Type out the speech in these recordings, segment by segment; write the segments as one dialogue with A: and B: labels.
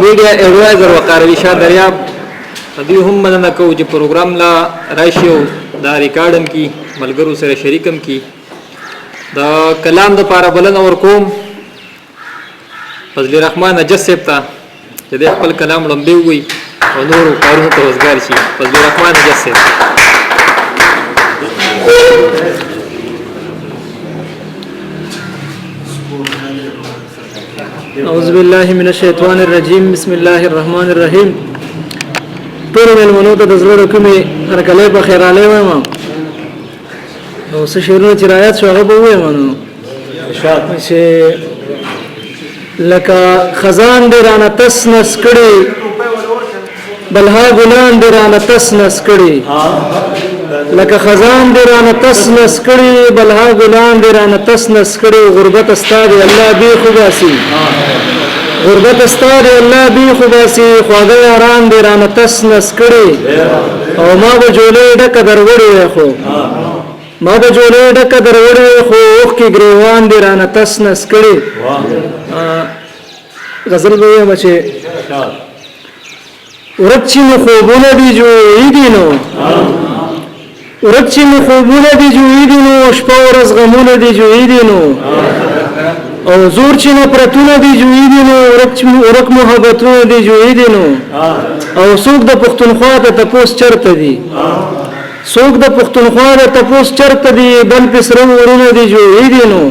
A: میډیا ایڈوایزر وقاروي شاه دریاب دوی هم مننه کوو چې پروګرام لا راشي او دا ریکارډم کی ملګرو سره شریکم کی دا کلام د پاره بلنه ورکوم فضل الرحمن نجس صاحب ته چې د خپل کلام لمبي وي او نورو کارونو ته وزګار شي. فضل الرحمن نجس صاحب.
B: اعوذ بالله من الشیطان الرجیم بسم الله الرحمن الرحیم. ټول ملمنو ته د زړه کومې هر کله په خیراله وایم او څه شعرونه چې رايات شو هغه به وایم نو چې لکه خزان دې رانه تسنس کړي بلها ګلان دې رانه تسنس کړي لکه خزان دې رانه تسنس کړي بلها ګلان دې رانه تسنس کړي غربت استاد الله بي خوباسي غربت استاد الله بي خوباسي خواږه یاران دې رانه تسنس کړي او ما به جوړې ډکه دروړې خو ما به جوړې ډکه دروړې خو اوخ کې ګریوان دې رانه تسنس کړي. غزل به وایم چې ورچې مې خوبونه دي جوړې دي نو ورچې مې خوبونه دي جوړې دي نو شپه ورځ غمونه دي جوړې دي نو او زور چې نه پرتونه دي جوړې دي نو ورک محبتونه دي جوړې دي نو او څوک د پښتونخوا ته تپوس چرته دي څوک د پښتونخوا ته تپوس چرته دي بل پسره ورونه دي جوړې دي نو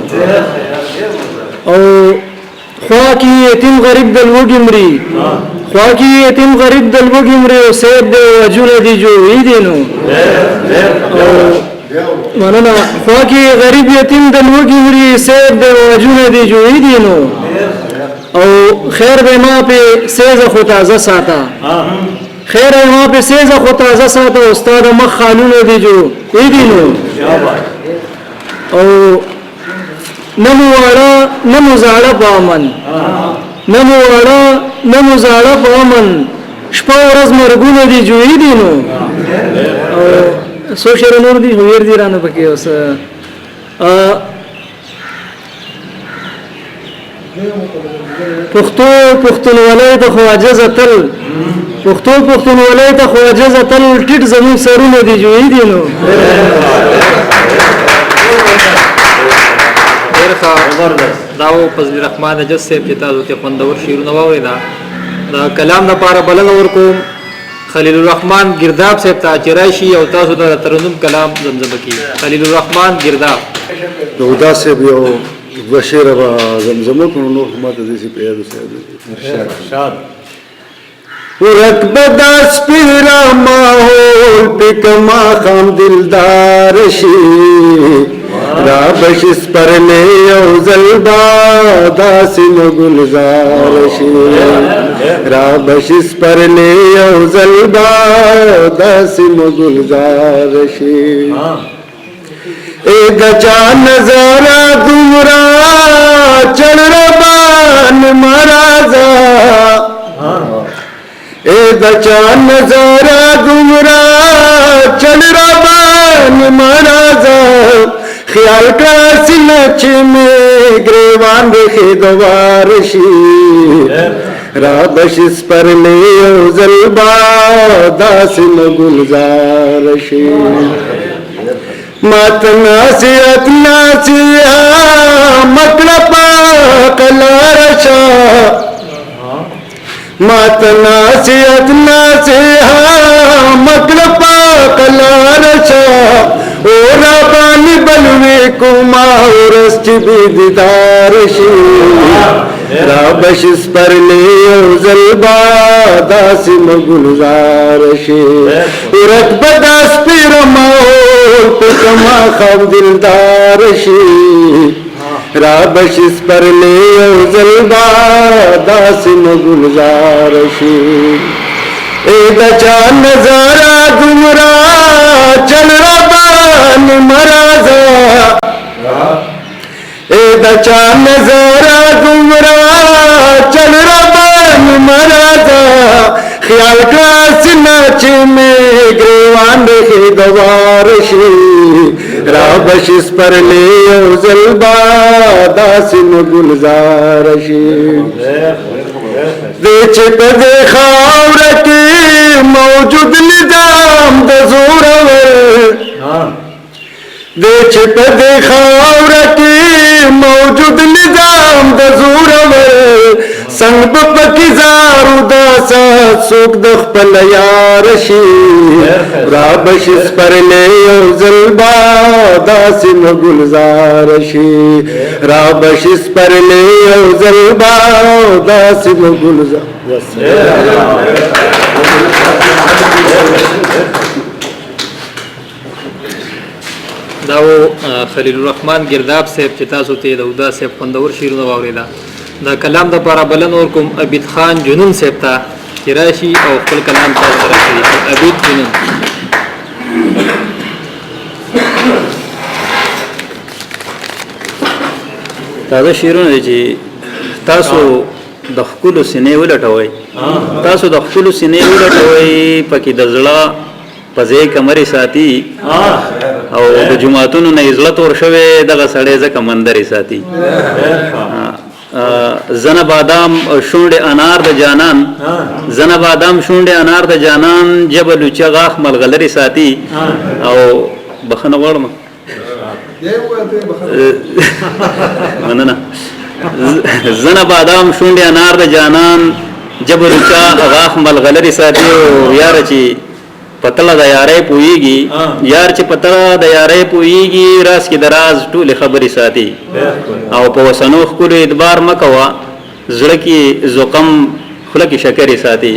B: او خوا کې یتیم غریب د لوګي مري خوا کې یتیم غریب د لوګي مري او سید د وجونه دي جوړې دي نو مننه خوا کې غریب یتیم د لوګي مري سید د وجونه دي جوړې دي نو او خیر به ما په سیزه خو تازه ساته خیر ما په سیزه خو تازه ساته استاد مخ خالونه دي جوړې دي نو او نمو واړه نمو زاړه پامن نمو واړه نمو زاړه پامن شپه ورځ مرګونه دي جوړې دي نو سو شر نور دي هویر دي رانه پکې اوس پښتونولۍ ته خواجه زتل پښتونولۍ ته خواجه زتل ټیټ زمون سرونه دي جوړې دي نو
A: داو فضل الرحمن نجس صاحب چې تاسو ته خوندور شعرونه واوریدا دا کلام د پاره بلنه ورکوم خلیل الرحمن گرداب صاحب ته چرایشي او تاسو د ترنم کلام زمزمه کی. خلیل الرحمن گرداب
C: دودا صاحب یو بشیر با زمزمه کو نو حکومت دې سي پیدا صاحب ارشاد ورکب داس پیرا ماحول پکما خام دلدار شي را بشس پر لے او زلبا داسم گلزار شی را بشس پر لے او زلبا داسم گلزار شی اے گچا نظارہ گمرا چڑ ربان مرازا اے گچا نظارہ گمرا چڑ ربان مرازا خیال کا سینہ میں گریوان دیکھے دوار شی رابش اس پر لے او زلبا داسم گلزار شی ماتنا سیتنا سیا مکڑپا کلارشا ماتنا سیتنا سیا مکڑپا کلارشا اولا بانی بلوی کما ورس چی بیدار شی رابش اس پر لے او زلبا داسم گلزار شی رکب داس پیر ماحول پکما خواب دلدار شی رابش اس پر لے او زلبا داسم گلزار شی اے بچا نظارہ گمرا چل ربان مرازا اے بچا نظارہ گمرا چل ربان مرازا خیال کا سناچ میں گریوان دیکھے دوار شی رابش اس پر لے او زلبا داسم گلزار شی دې چې په دې خاوره کې موجود نظام د زورور دې چې په دې خاوره کې موجود نظام د زورور څنګه په پکې زارو داسا څوک د خپل یار شي را بشي سپرلې یو ځل با داسې مو ګلزار شي را بشي سپرلې یو ځل با داسې مو ګلزار
A: دا و خلیل الرحمن گرداب صاحب چې تاسو ته د ودا صاحب خوندور شعرونه واوریدا دا کلام د پاره بلن اور کوم عبید خان جنون صاحب ته چې راشي او خپل کلام تاسو سره شریک عبید جنون
D: تازه شعرونه دي چې تاسو د خپل سینې ولټوي تاسو د خپل سینې ولټوي پکې د زړه پځې کمرې ساتي او د جمعاتونو نه عزت ور شوه دغه سړی ځکه مندري ساتي زنه بادام شونډه انار د جانان زنه بادام شونډه انار د جانان جبل چغاخ ملغلری ساتي او بخنه غړم مننه زنه بادام شونډه انار د جانان جبل چغاخ ملغلری ساتي او یار چې پتلا د یارې پويږي یار چې پتلا د یارې پويږي راس کې دراز ټول خبري ساتي او په وسنو خپل اعتبار مکوا زړه کې زقم خله کې شکرې ساتي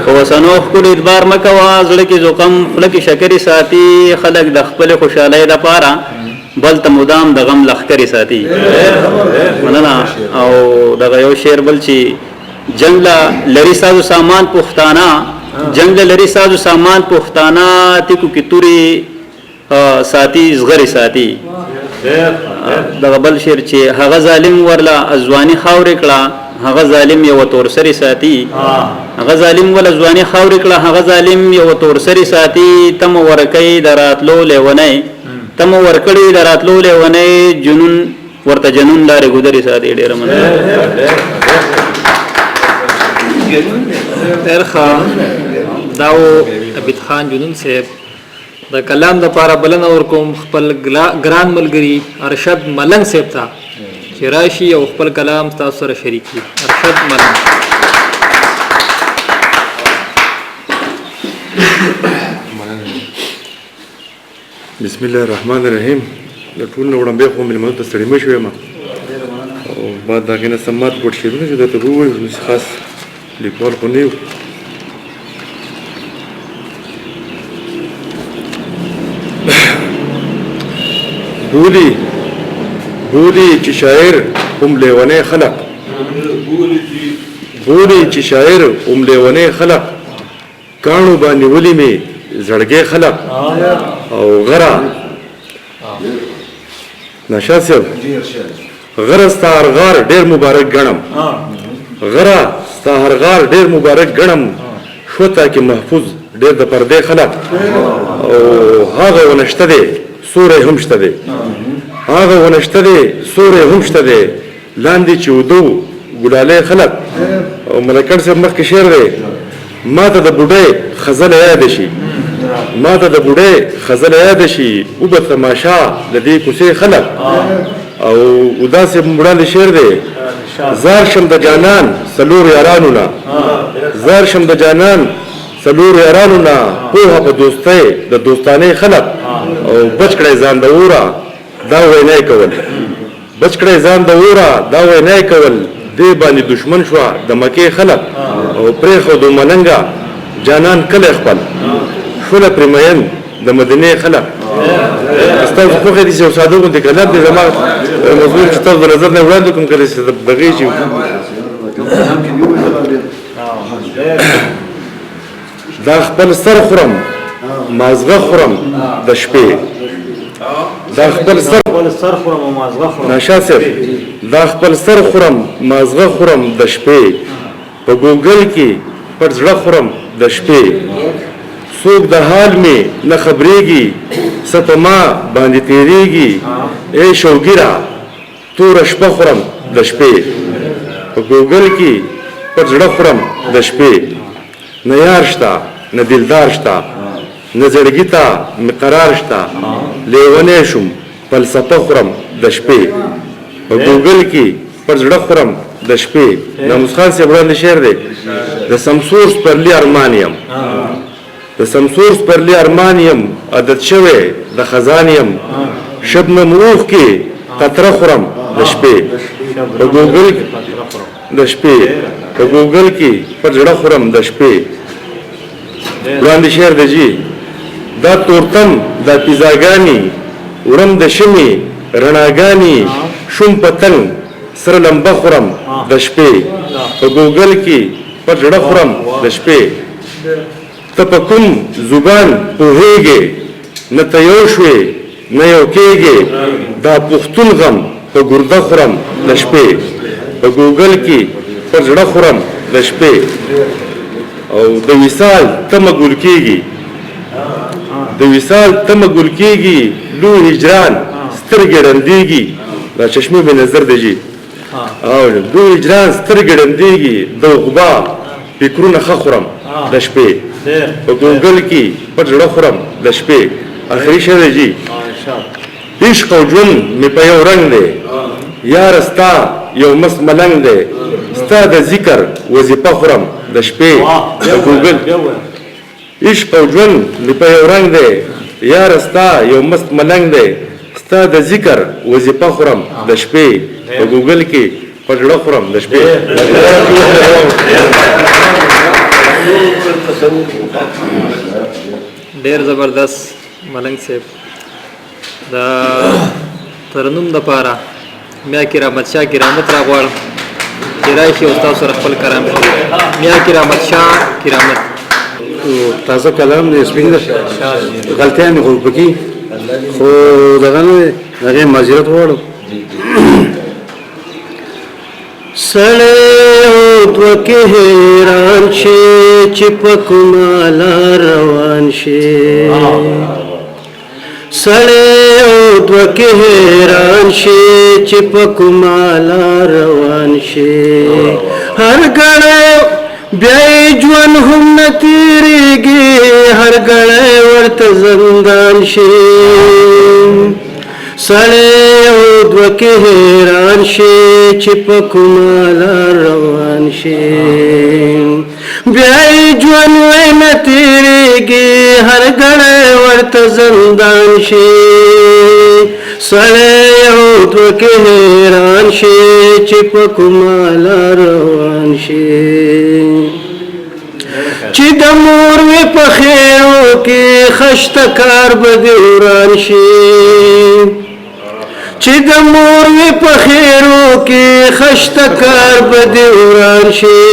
D: په وسنو خپل اعتبار مکوا زړه کې زقم خله کې شکرې ساتي خلک د خپل خوشاله لپاره بل ته مدام د غم لخرې ساتي مننه او دغه یو شعر بل چې جنگ لري سازو سامان پښتانه جنگ لري سازو سامان پښتانه تکو کی توري ساتي زغری ساتي دغه بل شعر چې هغه ظالم ورلا ازواني خاور کړه هغه ظالم یو تور سری ساتي هغه ظالم ول ازواني خاور کړه هغه ظالم یو تور سری ساتي تم ورکې دراتلو لونه تم ورکړې دراتلو لونه جنون ورته جنون لارې ګذري ساتي ډېر من
A: ترخه داو عبید خان جنون صاحب د کلام د پاره بلن اور کوم خپل ګران ملګری ارشد ملنګ صاحب ته چې راشي او خپل کلام تاسو سره شریک کړي ارشد ملنګ
C: بسم الله الرحمن الرحیم د ټول وړاندې خو ملمنو ته ستړي مشوي ما او بعد دا کنه سمات پټ شیرونه چې ته وایي خاص لیکوال خو نه بولی چې شاعر هم لیونه خلق بولی چې شاعر هم لیونه خلق کانو باندې ولی می زړګي خلق او غرا نشاسب غرا ستارغار ډیر مبارک غنم غرا ستارغار ډیر مبارک غنم شوتا کې محفوظ ډیر د پردې خلق او هغه ونشته دي سورې هم شته دي هغه ونشته دي سورې هم شته دي لاندې چې ودو ګلاله خلق او ملکړ صاحب مخ کې شعر دی ما ته د بډای خزل یاد شي ما ته د بډای خزل یاد شي او په تماشا د دې کوسه خلق او وداسې مړاله شعر دی زار شم د جانان سلور یارانو نا زار شم د جانان سلور یارانو نا په دوستۍ د دوستانه خلق او بچ کړی ځان د اورا دا وینای کول بچ کړی ځان د اورا دا وینای کول دی باندې دشمن شو د مکه خلق او پرې خو د ملنګا جانان کله خپل شوله پرمین د مدینه خلق استاذ خو دې یو ساده غونډه کلام دې زما موضوع چې تاسو د نظر نه وړاندې کوم کله چې بغي چې دا خپل سر خورم مازغه خورم د شپې دا خپل سر
D: خورم او مازغه خورم
C: نشاسب دا خپل سر خورم مازغه خورم د شپې په ګوګل کې پر زړه خورم د شپې څوک د حال می نه خبرېږي ستما باندې تیریږي اے شوګیرا تور شپه خورم د شپې په ګوګل کې پټ زړه خورم د شپې نه یار شته نه دلدار شته نه زړګي ته مې قرار شته لیونی شوم فلسفه خورم د شپې په ګوګل کې پټ زړه خورم د شپې ناموس خان صاحب وړاندې شعر دی د سمسور سپرلي ارمان یم د سمسور سپرلي ارمان یم عادت شوی د خزان یم شبنم اوښ کې قطره خورم د شپې په ګوګل د شپې په ګوګل کې پټ زړه خورم د شپې وړاندې شعر دی جی دا تورتم دا پیزاګانې وړم د شمې رڼاګانې شوم پتنګ سره لمبه خورم د شپې په ګوګل کې پټ زړه خورم د شپې ته په کوم زبان پوهېږې نه ته یو شوې نه یو کېږې دا پښتون غم په ګرده خورم د شپې په ګوګل کې پټ زړه خورم د شپې او د وصال تمه ګل کېږي د وصال تمه ګل کېږي لوی هجران سترګې ړندېږي دا چشمې بې نظر دی جي او لوی هجران سترګې ړندېږي د غبا فکرونه ښه خورم د شپې په ګوګل کې پټ زړه خورم د شپې آخري شعر دی جي عشق او ژوند مې په یو رنګ دی یاره ستا یو مست ملنګ دی ستا د ذکر وظیفه خورم د شپې په ګوګل عشق او ژوند مې په یو رنګ دی یاره ستا یو مست ملنګ دی ستا د ذکر وظیفه خورم د شپې په ګوګل کې پټ زړه خورم د شپې
A: ډېر زبردست ملنګ صاحب دا ترنم د پاره میا کرامت شاه کرامت را غواړم چې راشي او تاسو سره خپل کلام میا کرامت شاه کرامت
E: تازه کلام دی سپین ده غلطیان خو پکې خو دغه نه هغه معذرت غواړم
B: سړی او دوکې حیران شي چې په کومه لار روان شي سړی او دوکې حیران شي چې په کومه لار روان شي هر ګړی بیا یې ژوند هم نه تېرېږي هر ګړی ورته زندان شي سړی او دوکې حیران شي چې په کومه لار روان شي بیا یې ژوند وی نه تېرېږي هر ګړی ورته زندان شي سړی او دوکې حیران شي چې په کومه لار روان شي چې د مور وې په خیرو کې خشته کار به دې وران شي چې د مور وې په خیرو کې خشته کار به دې وران شي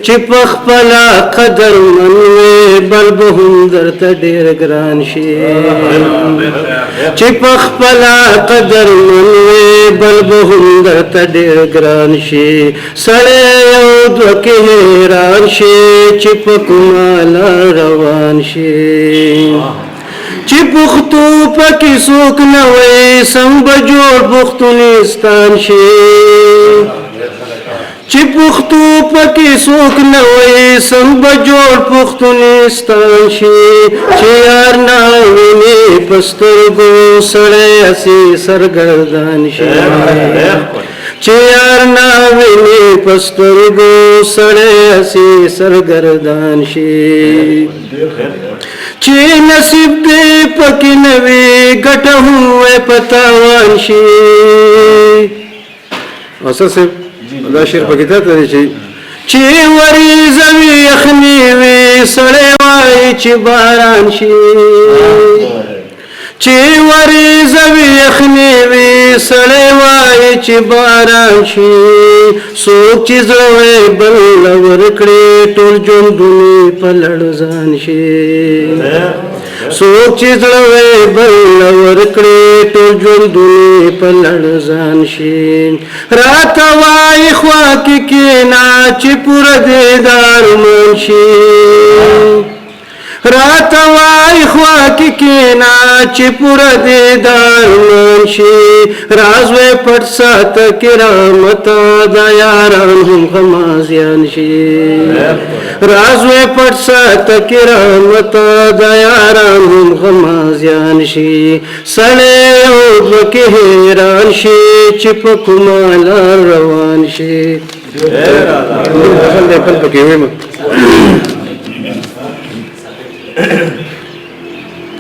B: چې په خپله قدرمن وې بل به هم درته ډېر ګران شي چې په خپله قدرمن وې بل به هم درته ډېر ګران شي سړی یو دوکې حیران شي چې په کومه لار روان شي چې پښتو پکې څوک نه وایي سم به جوړ پښتونستان شي چې پښتو پکې څوک نه وایي سم به جوړ پښتونستان شي چې یار نه ویني په سترګو سړی هسې سرګردان شي چې یار نه ویني په سترګو سړی هسې سرګردان شي چې نصیب دې پکې نه وي ګټه هم وی په تاوان شي
E: اوسه صاحب دا شعر پکې ته دی
B: چې وریځه وي یخني وي سړی وایي چې باران شي چې وریځه وي یخني وي سړی وایي چې باران شي څوک چې زړه بل ورکړي ټول ژوندونه په لړزان شي څوک چې زړه بل ورکړي ټول ژوندونه په لړزان شي راته وایي خوا کې کښېنه چې پوره دیدار مون شي راته وای خوا کې کېنا چې پوره دیدار منشي راز وې پټ ساته کرامت د یاران هم غمازیان شي راز وې پټ ساته کرامت د یاران هم غمازیان شي سړی یو پکې حیران شي چې په کومه لار روان شي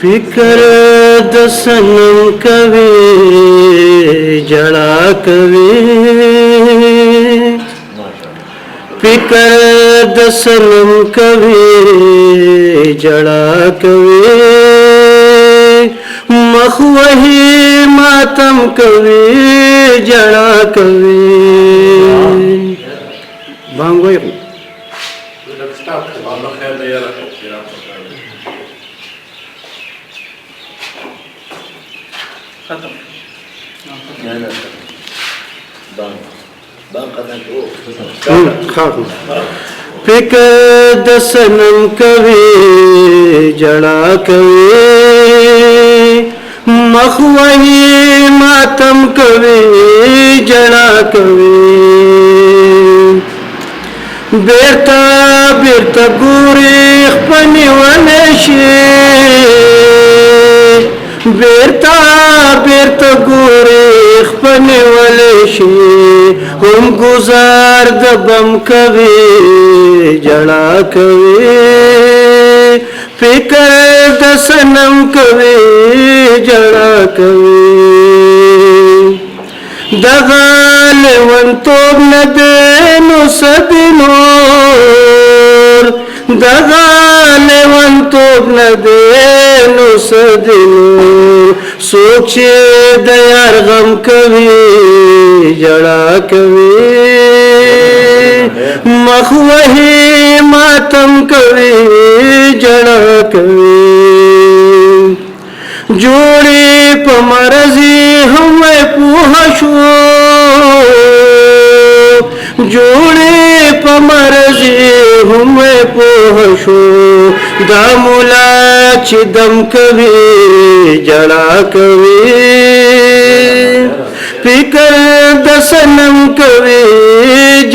B: فکر د سنم کوي جړا کوي فکر د سنم کوي جړا کوي مخ وهي ماتم کوي جړا کوي بانګوي فکر د سنم کوي جړا کوي مخ وهي ماتم کوي جړا کوي بیرته بیرته ګوري خپلې ونشي بیرته بیرته ګوري خپلې ولشي هم گزار د بم کوي جړا کوي فکر د سنم کوي جړا کوي دغه لیونتوب نه دی نو څه دی نور دغه لیونتوب نه دی نو څه دی نور څوک چې د یار غم کوي جړا کوي مخ وهي ماتم کوي جړا کوي جوړې په مرضي هم پوه شو جوړې په مرضي هم پوه شو دا مولا چې دم کوي جړا کوي فکر د سنم کوي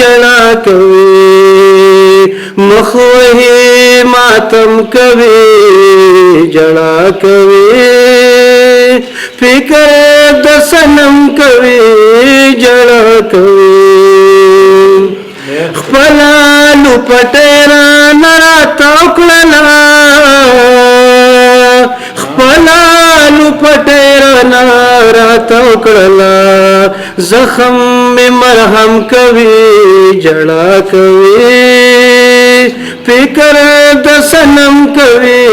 B: جړا کوي مخ وهي ماتم کوي جړا کوي فکر د سنم کوي جړا کوي خپل لو پټرا نرا توکلنا خپل لو پټرا نرا توکلنا زخم میں مرهم کوي جړا کوي فکر د سنم کوي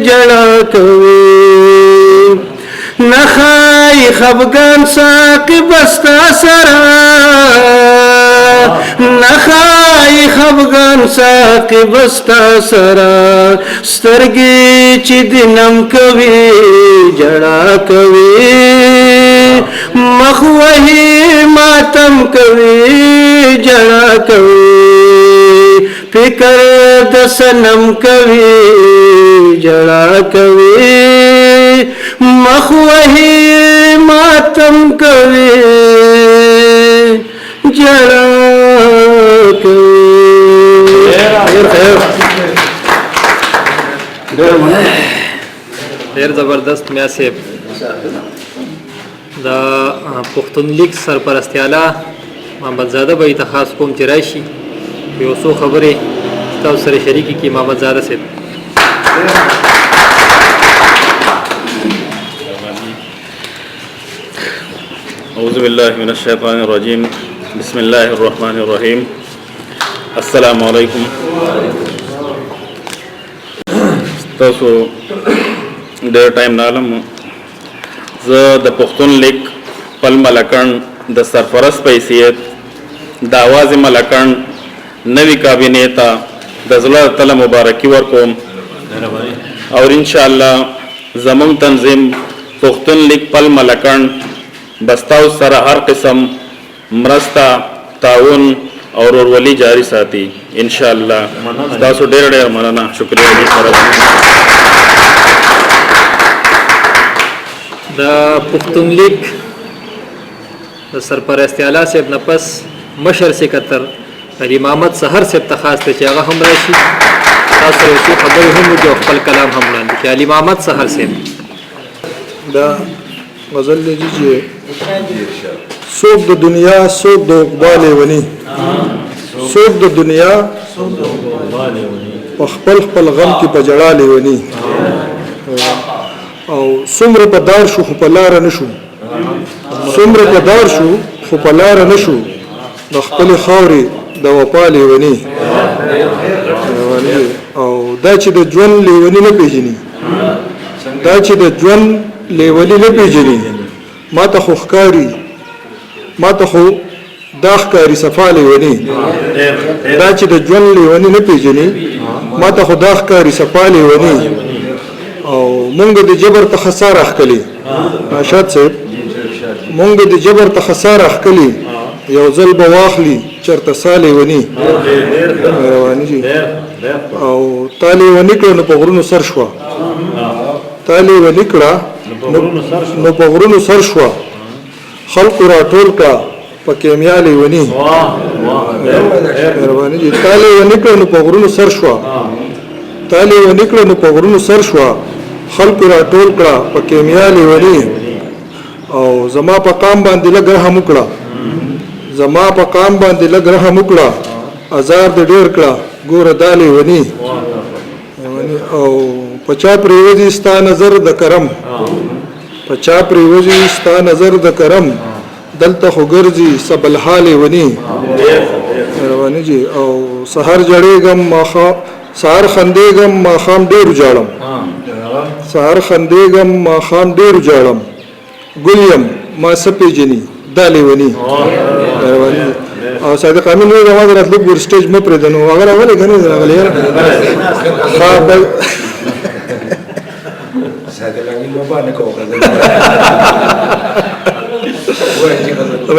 B: جړا کوي نخای خفگان ساقی بستا سرا نخای خفگان ساقی بستا سرا سترگی چی دنم کوي جڑا کوي مخ وهي ماتم کوي جڑا کوي فکر د سنم کوي جڑا کوي مخ وهي ماتم کوي جړا کوي
A: ډېر زبردست میا صاحب د پښتون لیگ سرپرستی اعلی محمد زاده به ته خاص کوم چې راشي یو څو خبرې تاسو سره شریکي کی محمد زاده صاحب
D: اعوذ بالله من الشیطان الرجیم بسم الله الرحمن الرحیم السلام علیکم تاسو ډېر ټایم نالم زه د پښتون لیگ پل ملکن د سرپرست په حیثیت د آواز ملکن نوی کابینې ته د زړه تله مبارکي ورکوم او ان شاء الله زموږ تنظیم پښتون لیگ پل ملکن بستاو سره هر قسم مرسته تعاون
C: اور ورولي جاری ساتي ان شاء الله. تاسو ډېر ډېر مننه. شکریہ دې سره
A: د پښتون لیگ د سرپرست اعلی صاحب نفس مشر سکتر علي محمد سحر صاحب ته خاص ته چې هغه هم راشي تاسو یو څه خبرې هم وکړو خپل کلام هم وړاندې کړي. علي محمد سحر صاحب
F: دا غزل دی چې څوک د دنیا څوک د عقبال ونی څوک د دنیا په خپل خپل غم کې په جړا لیونی او څومره په دار شو خو په لار نشو څومره په دار شو خو په لار نشو د خپل خاورې د وفا لیونی او دا چې د ژوند لیونی نه پیژني دا چې د ژوند لیونی نه پیژني ما ته خو ښکاري ما ته خو دا ښکاري صفا لیونی دا چې د ژوند لیونی نه پیژني ما ته خو دا ښکاري صفا لیونی او مونږ د جبر ته خسار اخکلی راشد صاحب مونږ د جبر ته خسار اخکلی یو ځل به واخلي چرته سالی ونی رواني جي او تالی ونی کړه نو په غرونو سر شو تالی ونی کړه نو په غرونو سر شو خلق را ټول کا په کیمیالي ونی رواني جي تالی ونی کړه نو په غرونو سر شو تالی ونی کړه نو په غرونو سر شو خلق را ټول کړه په کیمیالي ونی او زما په قام باندې لګره هم کړه زما په قام باندې لګ رحم وکړه ازار دې ډېر کړه ګوره دالې ونی او پچا پریوزي ستا نظر د کرم پچا پریوزي ستا نظر د کرم دلته خو ګرځي سبل حال ونی رواني جي او سحر جړېږم سحر خندېږم ماښام ډېر جاړم سحر خندېږم ماښام ډېر جاړم ګلیم ما سپېجني دالې ونی او صادق امین وی غواړم راتلو ور سټیج مې پرې دنو هغه ولې غنې راغلی صادق امین بابا نه کوو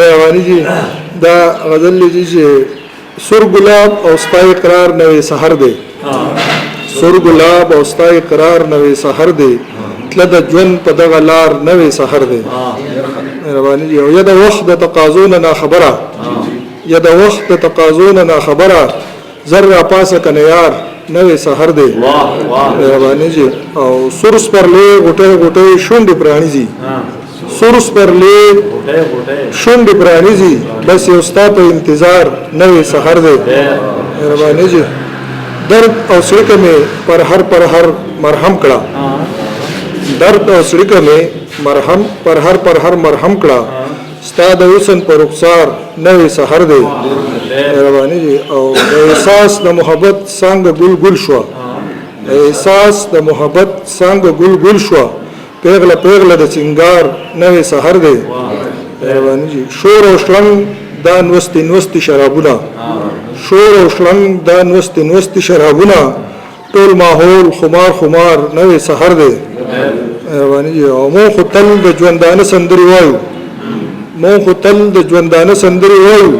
F: رواني جي دا غزل لږی چې سر ګلاب او ستا اقرار نوې سحر دی سر ګلاب او ستا اقرار نوې سحر دی تله د ژوند په دغه لار نوې سحر دی رواني جي او یا د وخت د تقاضو نه خبره یا د وخت د تقاضو نه خبره ذره پاسه کنه یار نوې سحر دی رواني جي او سورس پر لې غټه غټه شونډې پرانیزي سورس پر لې شونډې پرانیزي بس یو ستا په انتظار نوې سحر دی رواني جي درد او سړکه مې پر هر مرهم کړه درد او سړکه مې مرهم پر هر مرهم کړه ستا د حسن پر رخسار نوې سحر دی رواني جي او د احساس د محبت څنګه ګل شو احساس د محبت څنګه ګل شو پیغله د سنگار نوې سحر دی رواني جي شور او شلنګ دا نوستي شرابونه شور او شلنګ دا نوستي شرابونه ټول ماحول خمار نوې سحر دی رواني جي او مو خو تل د ژوندانه سندري وایو مو خو تل د ژوندانه سندري وایو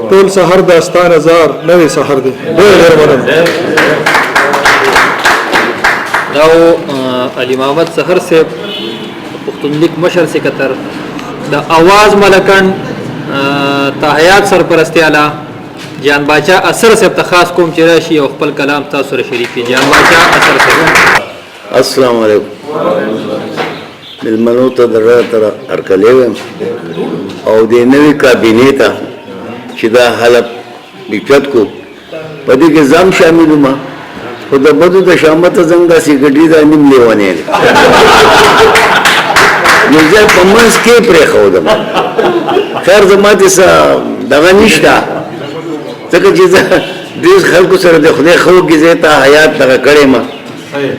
F: ټول سحر داستان هزار نوې سحر دی ډېر مننه
A: دا علي محمد سحر صاحب پښتون لیگ مشر سکتر د आवाज ملکن تحیات سرپرستی اعلی جان باچا اثر صاحب ته خاص کوم چې راشي او خپل کلام تاسو سره شریک کړي. جان باچا اثر صاحب
G: السلام علیکم ملمنو ته درته تر ارکلېم او د نوې کابینې ته چې دا حلب لیکت کو پدې کې ځم شامل ما خو د بده د شامت څنګه سیګډي دا نیم لیوانه نو زه په منځ کې پرې خو دم خیر زماته سره دغه نشته ځکه چې ډېر خلکو سره د خدای خو کې زه ته حیات دغه کړې ما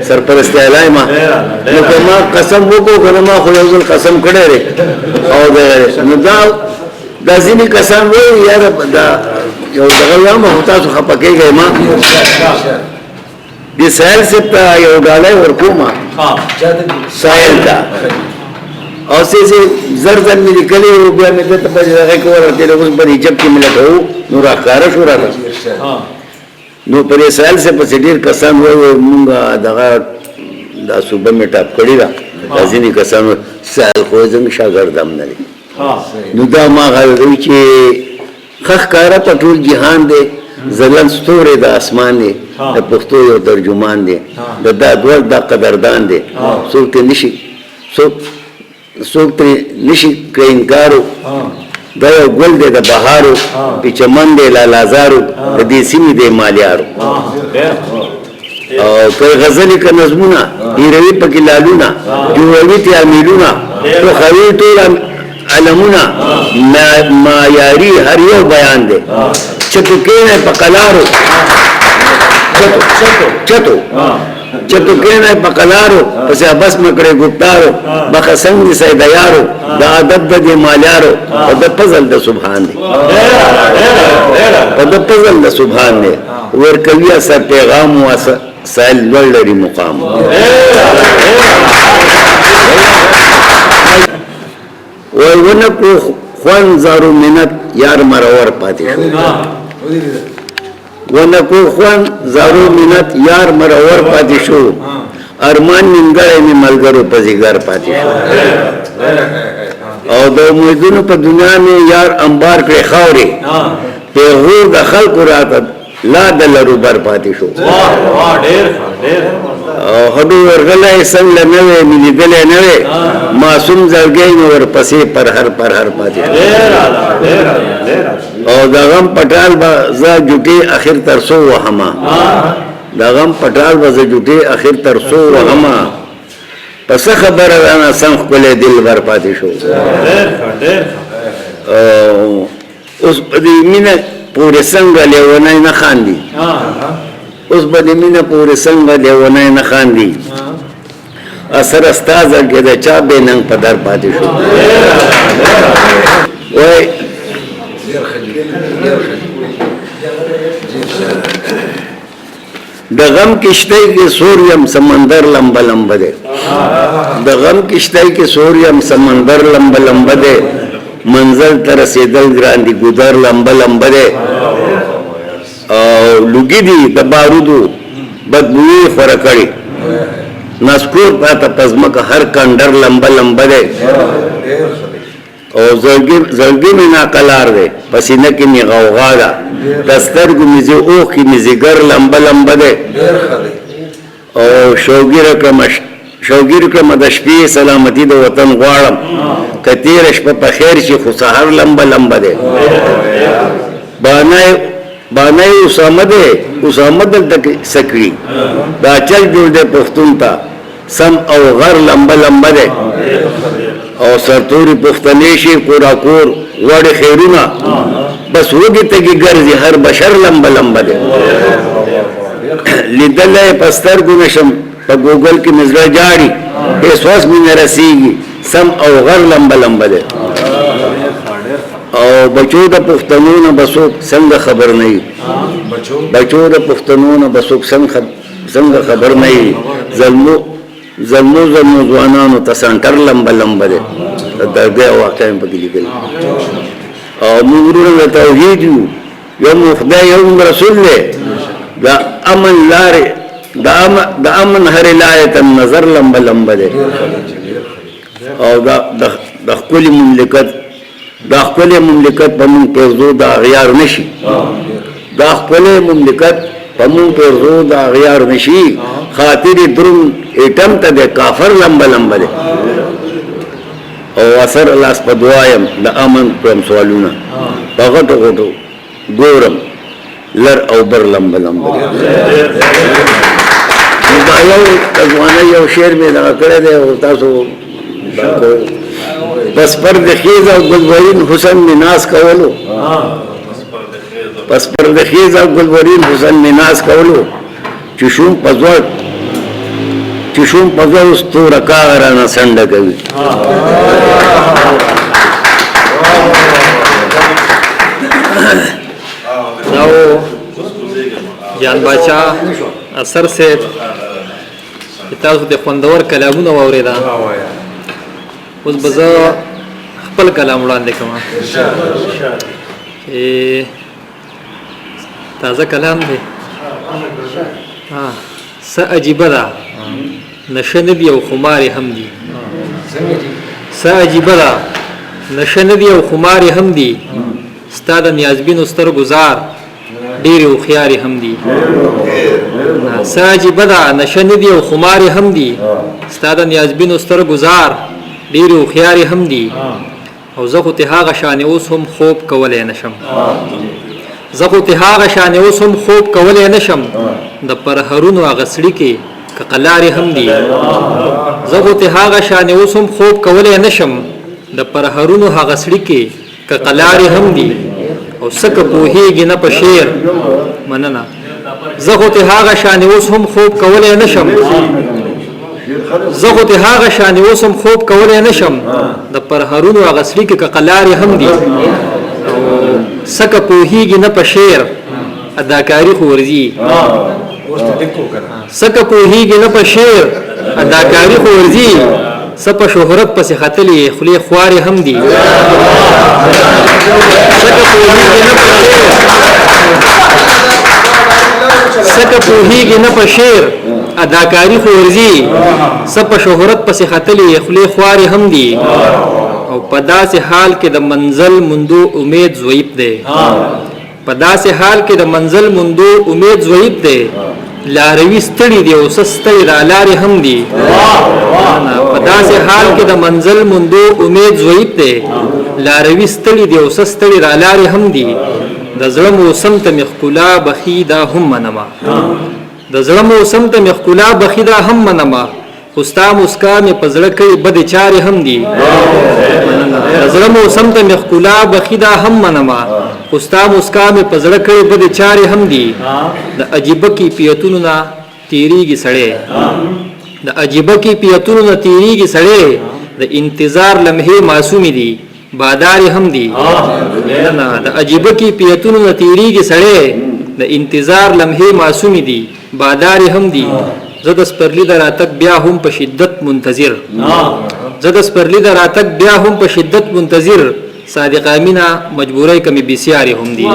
G: سرپرست اعلی ما نو ما قسم وکړو کنه ما خو یو ځل قسم کړی او نو دا ځینې کسان وایي یاره دا یو دغه وایم خو تاسو خفه کېږئ ما د ساحل صاحب ته یو ډالۍ ورکوم ساحل ته او سه زرزن مې لیکلي او بیا مې ته په هغه کې ورته اوس په جب کې ملت وو نو راکاره شو راته نو پر سال سے په ډیر کسان وو مونږه دغه دا صوبه مې ټاپ کړی دا ځینې کسان سال خو زموږ شاګردام نه دي نو دا ما غوښتل چې خخ کارا په ټول جهان دی زلن ستوره د اسمان دی د پښتو یو ترجمان دی دا ډول د قدردان دی څوک نشي څوک نشي کوي انکارو دا یو ګل دی د بهارو په چمن دی لالازارو د دې سیمې دی مالیارو او که غزلی که نظمونه ایروی پکی لالونه جوروی تیامیلونه تو خوی طول علمونه مایاری هر یو بیان دی چتو کینه پا قلارو چتو کینه پا قلارو پس بس مکڑے گفتارو بخسنگ دی سیدیارو دا عدد دی مالیارو و دا پزل دا سبحان دی ورکوی اثر پیغام و اثر سائل لوڑی مقام ونکو خوان زارو منت یار مرور پاتی شو ونکو خوان زارو منت یار مرور پاتی شو ارمان منگره می ملگرو پزیگر پاتی شو او دو مویدونو پا دنیا میں یار انبار پر خاوری پیغور دا خلق راتا لا دلرو بر پاتی شو هدو ورغلای سنگ لنوے ملی دلے نوے معصوم زرگئی نور پسی پر ہر پاتی شو او دا غم پٹال با زا جوٹی اخیر ترسو و ہما دا غم پٹال با زا جوٹی اخیر ترسو و ہما پس خبر رانا سنگ کلے دل بر پاتی شو اس بدی مین پورے سنگ لیونای نخاندی اس بدی مین پورے سنگ لیونای نخاندی اثر استازا که دا چا بے ننگ پدر پاتی شو وی دا غم کشتائی کے سوریم سمندر لمبا لمبا دے دا غم کشتائی کے سوریم سمندر لمبا لمبا دے منزل ترسیدل گراندی گودر لمبا لمبا دے لگی دی دا بارودو بدبوی خورکڑی نسکور پاتا پزمک ہر کندر لمبا لمبا دے او زلگی میں ناقلار دے پسینہ کی می غوغا دا دسترگو میزی اوخ کی میزی گر لمبا لمبا دے او شوگیر کرم دشپی سلامتی دا وطن غوارم کتیرش پا پخیر چی خسahar لمبا لمبا دے بانائی اسامہ دل تک سکری دا چل جوڑ دے پختون تا سم او غر لمبا لمبا دے او سرطوری پختنیشی کوراکور وڑ خیرونا بس ہوگی تکی گرزی ہر بشر لمبا لمبا دے لیدل ہے پستر گنشم پا گوگل کی مزرہ جاڑی پیس واس میں نرسیگی سم او غر لمبا لمبا دے او بچو دا پختنون بسوک سنگ خبر نہیں بچو دا پختنون بسوک سنگ خبر نہیں ظلمو زوانانو تسانتر لمبا لمبا دے دردے واقعیم پا کلی کلی او مغرور دا توحید یوم خدای یوم رسول دے دا امن لارے دا امن ہر لایت النظر لمبا لمبا دے او دا خکولی مملکت پا مون پیرزو دا غیار نشی دا خکولی مملکت پا مون پیرزو دا غیار نشی خاطری درم ایٹم تا دے کافر لمبا لمبا دے او اثر اللہ اس پا دعایم دا امن پرم سوالونا پا غٹو غٹو گورم لر او بر لمبا لمبا دے دا یو تزوانا یو شیر میں لگا کرے دے او تاسو پس پر دخیز او گلورین حسن مناس کولو پس پر دخیز او گلورین حسن مناس کولو چشون پزور استو رکا غرانا سنڈا کوي
A: داو جان باچا اثر سے تاسو د خوندور کلامونه واوریدا اوس به زه خپل کلام وړاندې کوم تازه کلام دی څه عجیبه ده نشه نه دي او خمارې هم دي څه عجیبه ده نشه نه دي او خمارې هم دي ستا د نیازبینو سترګزار ډېرې هوښیارې هم دي څه عجیبه ده نشه نه دي او خمارې هم دي ستا د نیازبینو سترګزار ډېرې هوښیارې هم دي او زه خو تې هغه شانې اوس هم خوب کولی نشم زه خو تې هغه شانې اوس هم خوب کولی نشم د پرهرونو هغه سړي کې کقلارې هم دي زه خو تې هغه شانې اوس هم خوب کولی نشم د پرهرونو هغه سړي کې کقلارې هم دي او سکه پوهیږي نه په شعر مننه زه خو تې هغه شانې اوس هم خوب کولی نشم زه خو تې هغه شانې اوس هم خوب کولی نشم د پرهرونو هغه سړي کې کقلارې هم دي او سکه پوهیږي نه په شعر اداکاري خو ورځي سکه پوهیږي نه په شعر اداکاري خو ورځي څه په شهرت پسې ختلې خولې خوارې هم دي سکه پوهیږي نه په شعر اداکاري خو ورځي څه په شهرت پسې ختلې خولې خوارې هم دي او په داسې حال کې د منزل موندو امید ضعیف دی په داسې حال کې د منزل موندو امید ضعیف دی لاروي ستړي دی او ستړي را لارې هم دي په داسې حال کې د منزل موندو امید ضعیف دی لاروي ستړي دی او ستړي را لارې هم دي د زړه موسم ته مې ښکلا بخي دا هم منمه د زړه موسم ته مې ښکلا بخي دا هم منمه خو ستا مسکا مې په زړه کړي بدې چارې هم دي د زړه موسم ته مې ښکلا بخي دا هم منمه خو ستا مسکا مې په زړه کړي بدې چارې هم دي د عجیبه کیفیتونو نه تیریږي سړی د عجیبه کیفیتونو نه تیریږي سړی د انتظار لمحې معصومې دي بادارې هم دي د عجیبه کیفیتونو نه تیریږي سړی د انتظار لمحې معصومې دي بادارې هم دي زه د سپرلی د راتګ بیا هم په شدت منتظر زه د سپرلی د راتګ بیا هم په شدت منتظر صادق امینه مجبورۍ کمی بسیارې هم دي